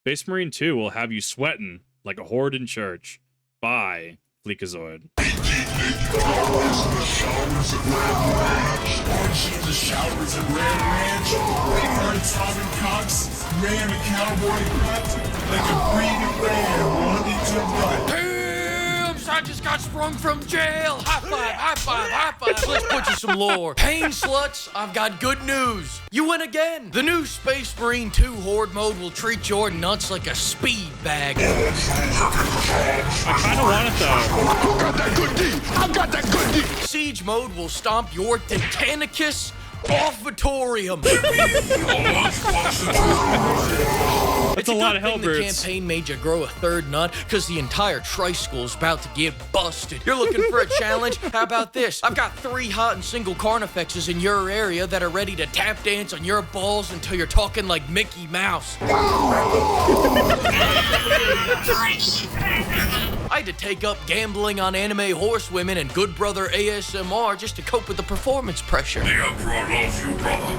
Space Marine 2 will have you sweating like a horde in church. Bye, Fleekazoid. Pimps! I just got sprung from jail! High five, high five, high five! Let's put you some lore. Pain sluts, I've got good news. You win again! The new Space Marine 2 Horde mode will treat your nuts like a speed bag. I kinda want it though. I got that good D! I got that good D! Siege mode will stomp your Titanicus off Vtuber. That's a lot of hell The birds. campaign made you grow a third nut because the entire tri-school is about to get busted. You're looking for a challenge? How about this? I've got 3 hot and single carnifexes in your area that are ready to tap dance on your balls until you're talking like Mickey Mouse. I had to take up gambling on anime horsewomen and Good Brother ASMR just to cope with the performance pressure. The Emperor loves you, brother.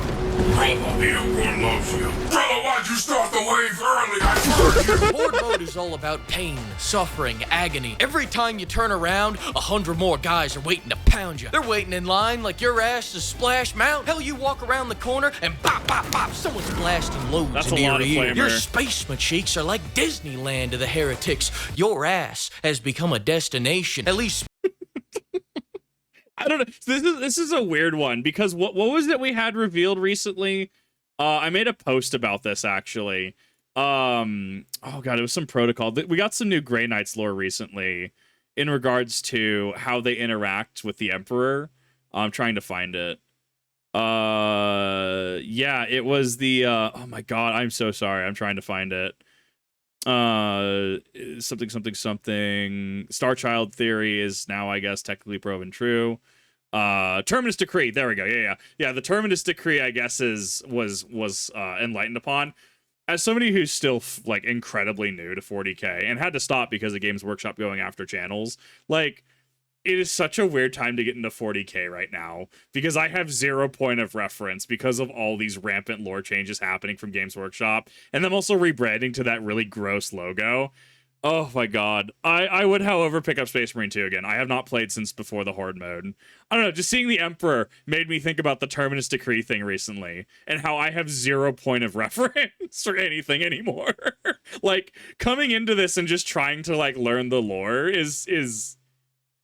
Brother, the Emperor loves you. Brother, why'd you start the wave early? I heard you. Horde mode is all about pain, suffering, agony. Every time you turn around, 100 more guys are waiting to pound you. They're waiting in line like your ass is Splash Mountain. Hell, you walk around the corner and bop, bop, bop, someone's blasting loads That's into a lot your of ear. flavor. Your space cheeks are like Disneyland to the heretics. Your ass has become a destination. At least I don't know. This is a weird one because what was it we had revealed recently? I made a post about this actually. Oh god, it was some protocol. We got some new Grey Knights lore recently in regards to how they interact with the Emperor. I'm trying to find it. Yeah, it was the oh my god, I'm so sorry. I'm trying to find it. Something Starchild theory is now, I guess, technically proven true. Terminus decree, there we go. Yeah, the Terminus decree, I guess, was enlightened upon. As somebody who's still like incredibly new to 40k and had to stop because of Games Workshop going after channels, like, it is such a weird time to get into 40k right now because I have 0 point of reference because of all these rampant lore changes happening from Games Workshop and them also rebranding to that really gross logo. Oh my god. I would, however, pick up Space Marine 2 again. I have not played since before the Horde mode. I don't know, just seeing the Emperor made me think about the Terminus Decree thing recently and how I have 0 point of reference or anything anymore. Like, coming into this and just trying to, like, learn the lore is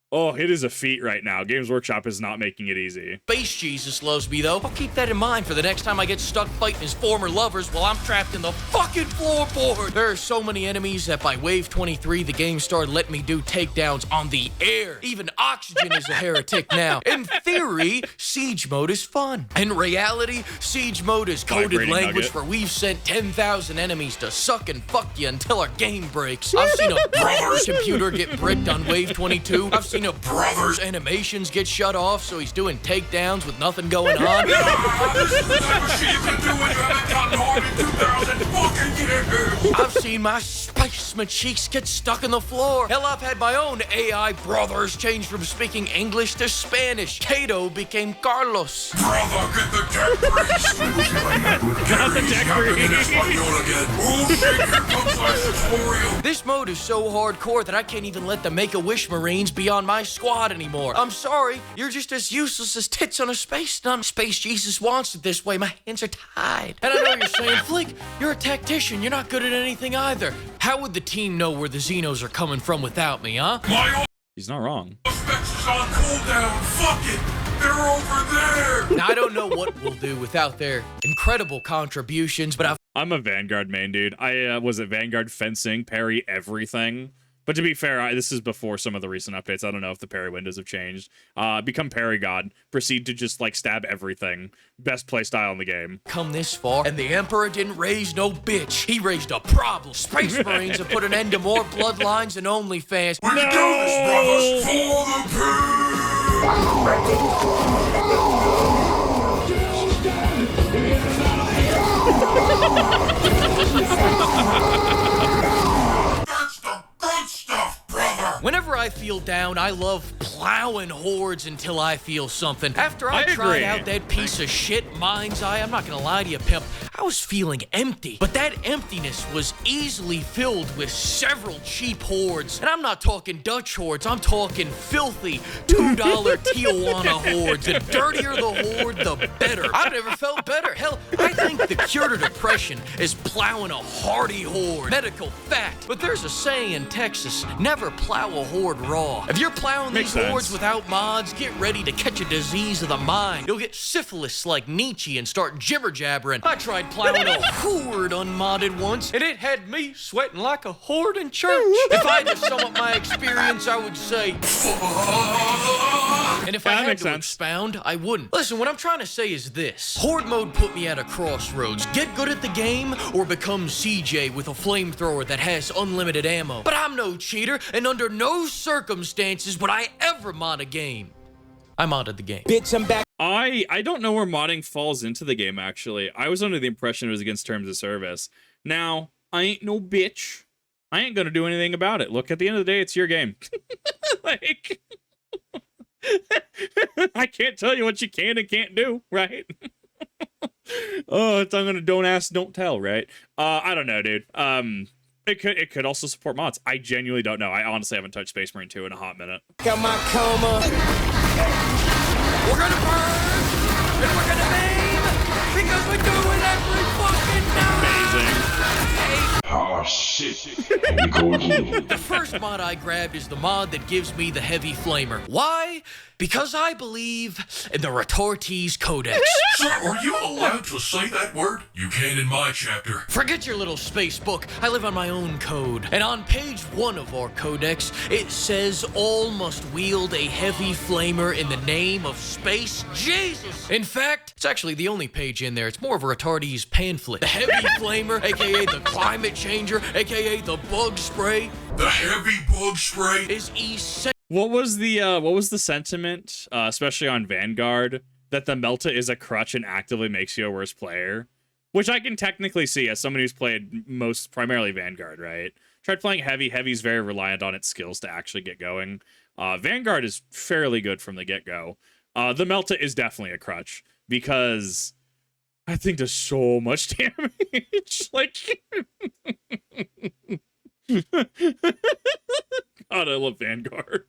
oh, it is a feat right now. Games Workshop is not making it easy. Space Jesus loves me, though. I'll keep that in mind for the next time I get stuck fighting his former lovers while I'm trapped in the fucking floorboard. There are so many enemies that by Wave 23, the game started letting me do takedowns on the air. Even Oxygen is a heretic now. In theory, Siege mode is fun. In reality, Siege mode is coded Vibrating language nugget. where we've sent 10,000 enemies to suck and fuck you until our game breaks. I've seen a brother's computer get bricked on Wave 22. I've seen a brother's animations get shut off, so he's doing takedowns with nothing going on. This is the type of shit you can do when you haven't gotten hard in 2000 fucking years. I've seen my spaceman cheeks get stuck in the floor. Hell, I've had my own AI brothers change from speaking English to Spanish. Cato became Carlos. Brother, get the deck grease. Not the deck grease. Oh shit, here comes my tutorial. This mode is so hardcore that I can't even let the Make-A-Wish Marines be on my squad anymore. I'm sorry, you're just as useless as tits on a space nun. Space Jesus wants it this way. My hands are tied. And I know you're saying, Fleek, you're a tactician. You're not good at anything either. How would the team know where the Xenos are coming from without me, huh? My He's not wrong. specs is on cooldown. Fuck it. They're over there. Now, I don't know what we'll do without their incredible contributions, but I'm a Vanguard main, dude. I was at Vanguard fencing, parry everything. But to be fair, this is before some of the recent updates. I don't know if the parry windows have changed. Become parry god. Proceed to just, like, stab everything. Best play style in the game. come this far, and the Emperor didn't raise no bitch. He raised a problem. Space Marines have put an end to more bloodlines and OnlyFans. We can do this, brothers. For the pig. That's the good stuff, brother. Whenever I feel down, I love plowing hordes until I feel something. After I tried out that piece of shit Mind's Eye, I'm not gonna lie to you, pimp, I was feeling empty. But that emptiness was easily filled with several cheap hordes. And I'm not talking Dutch hordes, I'm talking filthy $2 Tijuana hordes. The dirtier the horde, the better. I've never felt better. Hell, I think the cure to depression is plowing a hardy horde. Medical fact. But there's a saying in Texas, never plow a horde raw. If you're plowing these hordes without mods, get ready to catch a disease of the mind. You'll get syphilis like Nietzsche and start jibber-jabbering. I tried plowing a horde unmodded once, and it had me sweating like a horde in church. If I had to sum up my experience, I would say... And if I had to expound, I wouldn't. Listen, what I'm trying to say is this. Horde mode put me at a crossroads. Get good at the game, or become CJ with a flamethrower that has unlimited ammo. But I'm no cheater, and under no circumstances would I ever mod a game. I modded the game. Bitch, I'm back. I don't know where modding falls into the game, actually. I was under the impression it was against terms of service. Now, I ain't no bitch. I ain't gonna do anything about it. Look, at the end of the day, it's your game. Like... I can't tell you what you can and can't do, right? Oh, I'm gonna don't ask, don't tell, right? I don't know, dude. It could also support mods. I genuinely don't know. I honestly haven't touched Space Marine 2 in a hot minute. Got my coma. We're gonna burn, and we're gonna maim, because we're doing every fucking night. Amazing. Oh shit. Here we go again. The first mod I grabbed is the mod that gives me the heavy flamer. Why? Because I believe in the Retortes Codex. Sir, are you allowed to say that word? You can in my chapter. Forget your little space book. I live on my own code. And on page 1 of our codex, it says all must wield a heavy flamer in the name of Space Jesus. In fact, it's actually the only page in there. It's more of a Retortes pamphlet. The heavy flamer, aka the climate changer, aka the bug spray. The heavy bug spray is essential. What was the sentiment, especially on Vanguard, that the Melta is a crutch and actively makes you a worse player? Which I can technically see as somebody who's played primarily Vanguard, right? Tried playing Heavy. Heavy's very reliant on its skills to actually get going. Vanguard is fairly good from the get-go. The Melta is definitely a crutch because I think does so much damage. Like... God, I love Vanguard.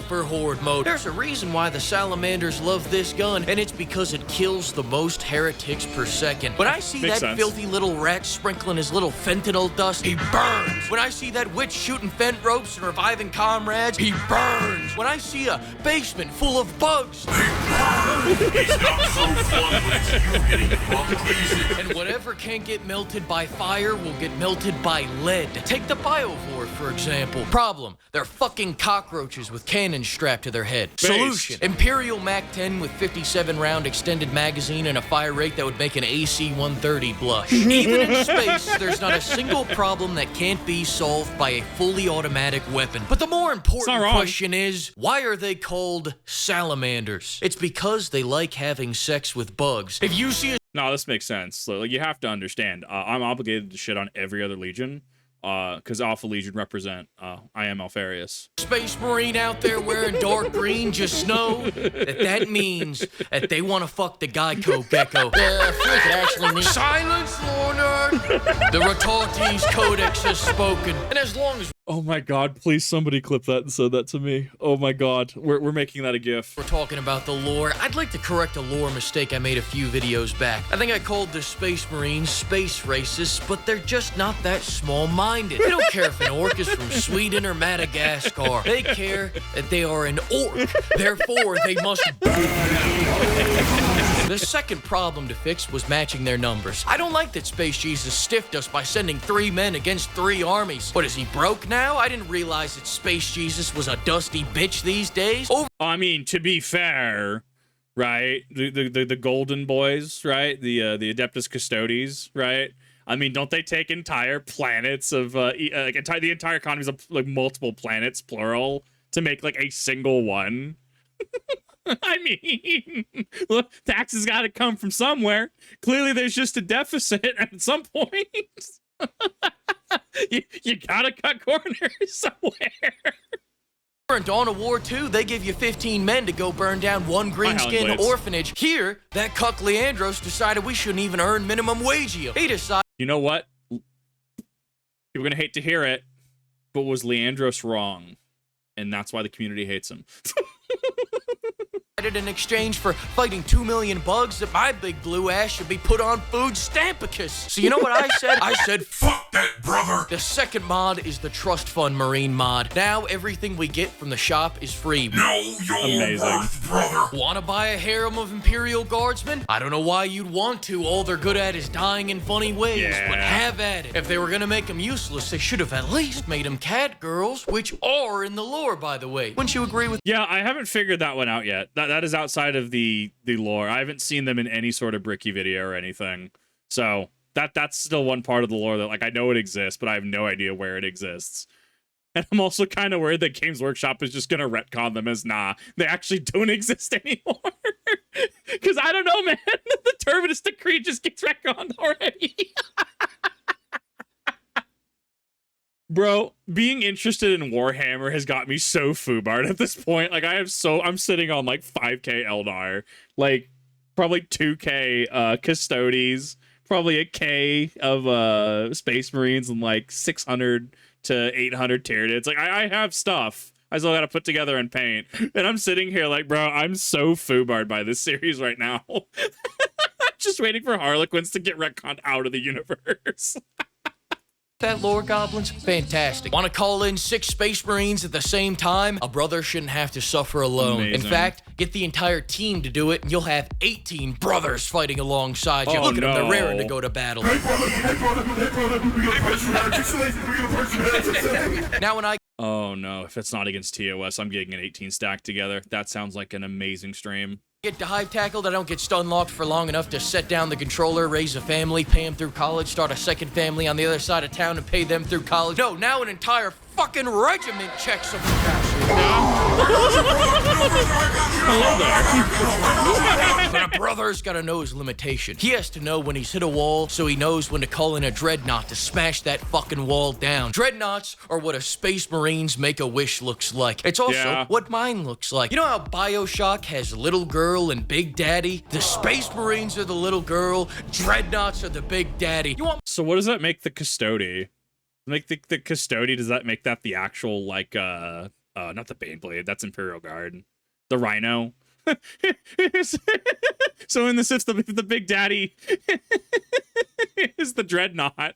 For Horde mode. There's a reason why the Salamanders love this gun, and it's because it kills the most heretics per second. When I see filthy little rat sprinkling his little fentanyl dust, he burns. When I see that witch shooting fent ropes and reviving comrades, he burns. When I see a basement full of bugs, he burns. It's not so fun when it's you getting bugged. And whatever can't get melted by fire will get melted by lead. Take the Biovore, for example. Problem, they're fucking cockroaches with cannons strapped to their head. Solution, Imperial Mac-10 with 57-round extended magazine and a fire rate that would make an AC-130 blush. Even in space, there's not a single problem that can't be solved by a fully automatic weapon. But the more important question is, why are they called salamanders? It's because they like having sex with bugs. If you see a... No, this makes sense. So, like, you have to understand, I'm obligated to shit on every other Legion. Because Alpha Legion represent, I am Alfarius. Space Marine out there wearing dark green, just know that means that they want to fuck the Geico gecko. I feel like it actually means... Silence, Lornard! The Retortes Codex has spoken. And as long as... Oh my god, please somebody clip that and send that to me. Oh my god, we're making that a GIF. We're talking about the lore. I'd like to correct a lore mistake I made a few videos back. I think I called the Space Marines space racists, but they're just not that small-minded. They don't care if an orc is from Sweden or Madagascar. They care that they are an orc. Therefore, they must... The second problem to fix was matching their numbers. I don't like that Space Jesus stiffed us by sending 3 men against 3 armies. What, is he broke now? I didn't realize that Space Jesus was a dusty bitch these days. I mean, to be fair, right? The Golden Boys, right? The Adeptus Custodes, right? I mean, don't they take entire planets of the entire economies of like multiple planets, plural, to make like a single one? I mean, look, taxes got to come from somewhere. Clearly, there's just a deficit at some point. you gotta cut corners somewhere. In Dawn of War 2, they give you 15 men to go burn down one green-skinned Blades. orphanage. Here, that cuck Leandros decided we shouldn't even earn minimum wage here. He decided... You know what? You're gonna hate to hear it, but was Leandros wrong? And that's why the community hates him. in exchange for fighting 2 million bugs that my big blue ass should be put on food stampicus. So you know what I said? I said, Fuck that, brother! the second mod is the Trust Fund Marine mod. Now everything we get from the shop is free. Know your Amazing. worth, brother! Wanna buy a harem of Imperial Guardsmen? I don't know why you'd want to. All they're good at is dying in funny ways, Yeah. but have at it. If they were gonna make them useless, they should have at least made them cat girls, which are in the lore, by the way. Wouldn't you agree with Yeah, I haven't figured that one out yet. That is outside of the lore. I haven't seen them in any sort of Bricky video or anything. So that's still one part of the lore that, like, I know it exists, but I have no idea where it exists. And I'm also kind of worried that Games Workshop is just gonna retcon them as, nah, they actually don't exist anymore. Because I don't know, man. The Terminus Decree just gets retconned already. Bro, being interested in Warhammer has got me so foobarred at this point. Like, I'm sitting on like 5k Eldar, like probably 2k Custodes, probably a K of Space Marines, and like 600 to 800 Tyranids. Like, I have stuff I still gotta put together and paint. And I'm sitting here like, bro, I'm so foobarred by this series right now. I'm just waiting for Harlequins to get retconned out of the universe. that, lore goblins? Fantastic. Want to call in 6 Space Marines at the same time? A brother shouldn't have to suffer alone. Amazing. In fact, get the entire team to do it, and you'll have 18 brothers fighting alongside you. Oh, Look at them, they're no. raring to go to battle. Now when I Oh no, if it's not against TOS, I'm getting an 18 stack together. That sounds like an amazing stream. get dive tackled, I don't get stun locked for long enough to set down the controller, raise a family, pay them through college, start a second family on the other side of town and pay them through college. No, now an entire fucking regiment checks some But a brother's gotta know his limitation. He has to know when he's hit a wall, so he knows when to call in a dreadnought to smash that fucking wall down. Dreadnoughts are what a Space Marine's Make-A-Wish looks like. It's also what mine looks like. You know how BioShock has Little Girl and Big Daddy? The Space Marines are the little girl, Dreadnoughts are the Big Daddy. You want So what does that make the Custody? Like the Custody, does that make that the actual, like, not the Baneblade, that's Imperial Guard. The Rhino. So in the system, the Big Daddy is the Dreadnought.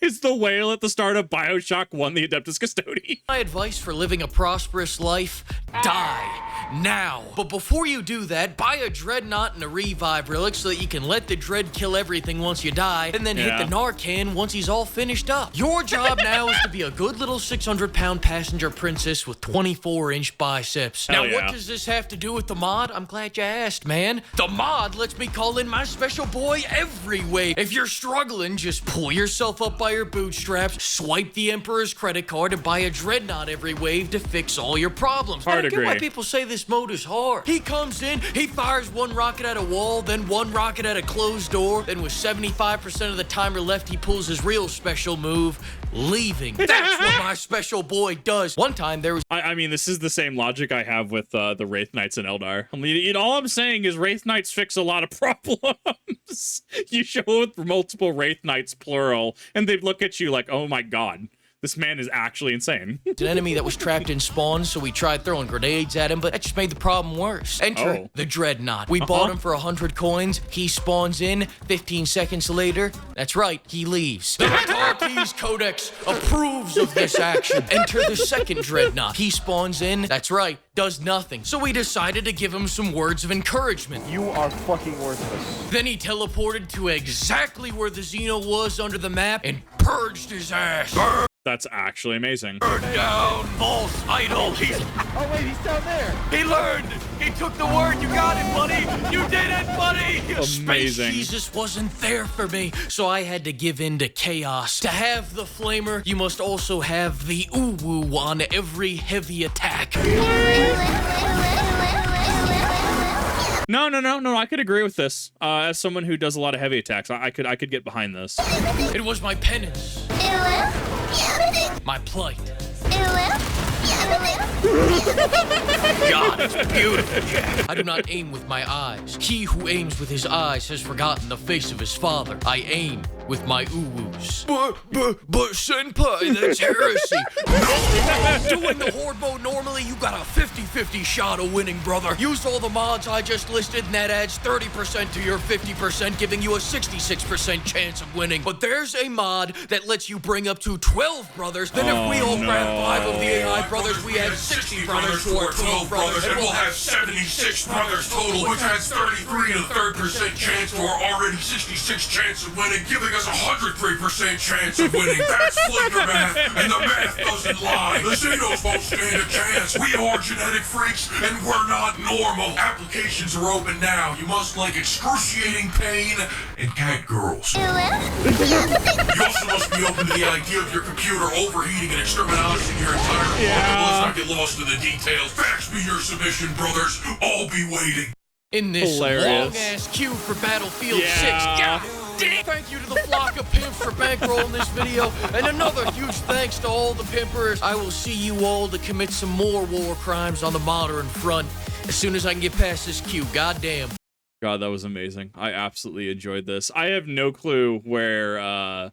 Is the whale at the start of BioShock 1 the Adeptus Custody? my advice for living a prosperous life? Die. Now. But before you do that, buy a Dreadnought and a Revive Relic so that you can let the Dread kill everything once you die, and then hit the Narcan once he's all finished up. Your job now is to be a good little 600-pound passenger princess with 24-inch biceps. Hell Now, what does this have to do with the mod? I'm glad you asked, man. The mod lets me call in my special boy every way. If you're struggling, just pull yourself up by your bootstraps, swipe the Emperor's credit card, and buy a Dreadnought every wave to fix all your problems. I Hard don't get why agree. people say this mode is hard. He comes in, he fires one rocket at a wall, then one rocket at a closed door, then with 75% of the timer left, he pulls his real special move, leaving. That's what my special boy does. One time there was I mean, this is the same logic I have with the Wraith Knights in Eldar. I mean, all I'm saying is Wraith Knights fix a lot of problems. You show up with multiple Wraith Knights, plural, and they look at you like, oh my god, this man is actually insane. an enemy that was trapped in spawn, so we tried throwing grenades at him, but that just made the problem worse. Enter the Dreadnought. We bought him for 100 coins. He spawns in. 15 seconds later, that's right, he leaves. The Tarkis Codex approves of this action. Enter the second Dreadnought. He spawns in. That's right, does nothing. So we decided to give him some words of encouragement. You are fucking worthless. Then he teleported to exactly where the Xeno was under the map and purged his ass. That's actually amazing. Burn down, false idol. Oh wait, he's down there. He learned! He took the word! You got it, buddy! You did it, buddy! Space Amazing. Jesus wasn't there for me, so I had to give in to chaos. To have the flamer, you must also have the ooh-woo on every heavy attack. No, I could agree with this. As someone who does a lot of heavy attacks, I could get behind this. It was my penance. My plight. God, it's beautiful, Jack. I do not aim with my eyes. He who aims with his eyes has forgotten the face of his father. I aim with my uwus. But senpai, that's heresy. Doing the horde mode normally, you got a 50-50 shot of winning, brother. Use all the mods I just listed, and that adds 30% to your 50%, giving you a 66% chance of winning. But there's a mod that lets you bring up to 12 brothers. Then if we all grab 5 of the AI brothers, we add 60 brothers to our 12 brothers, and we'll have 76 brothers total, which adds 33 and a third percent chance to our already 66 chance of winning, giving us a 103% chance of winning. That's Flicker math, and the math doesn't lie. The Xenos won't stand a chance. We are genetic freaks, and we're not normal. Applications are open now. You must like excruciating pain and cat girls. You also must be open to the idea of your computer overheating and exterminating your entire world. Let's not get lost in the details. Fax me your submission, brothers. I'll be waiting. In this Hilarious. long-ass queue for Battlefield 6. Yeah. God damn. Thank you to the flock of pimps for bankrolling this video. And another huge thanks to all the pimpers. I will see you all to commit some more war crimes on the modern front as soon as I can get past this queue. Goddamn. God, that was amazing. I absolutely enjoyed this. I have no clue where I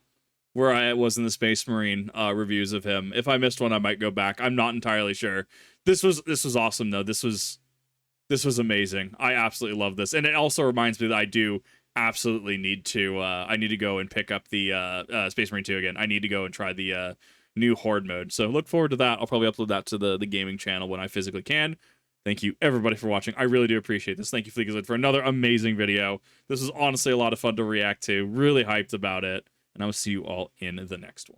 was in the Space Marine reviews of him. If I missed one, I might go back. I'm not entirely sure. This was awesome though. This was amazing. I absolutely love this, and it also reminds me that I do absolutely need to. I need to go and pick up the Space Marine 2 again. I need to go and try the new Horde mode. So look forward to that. I'll probably upload that to the gaming channel when I physically can. Thank you everybody for watching. I really do appreciate this. Thank you Fleekazoid for another amazing video. This was honestly a lot of fun to react to. Really hyped about it, and I will see you all in the next one.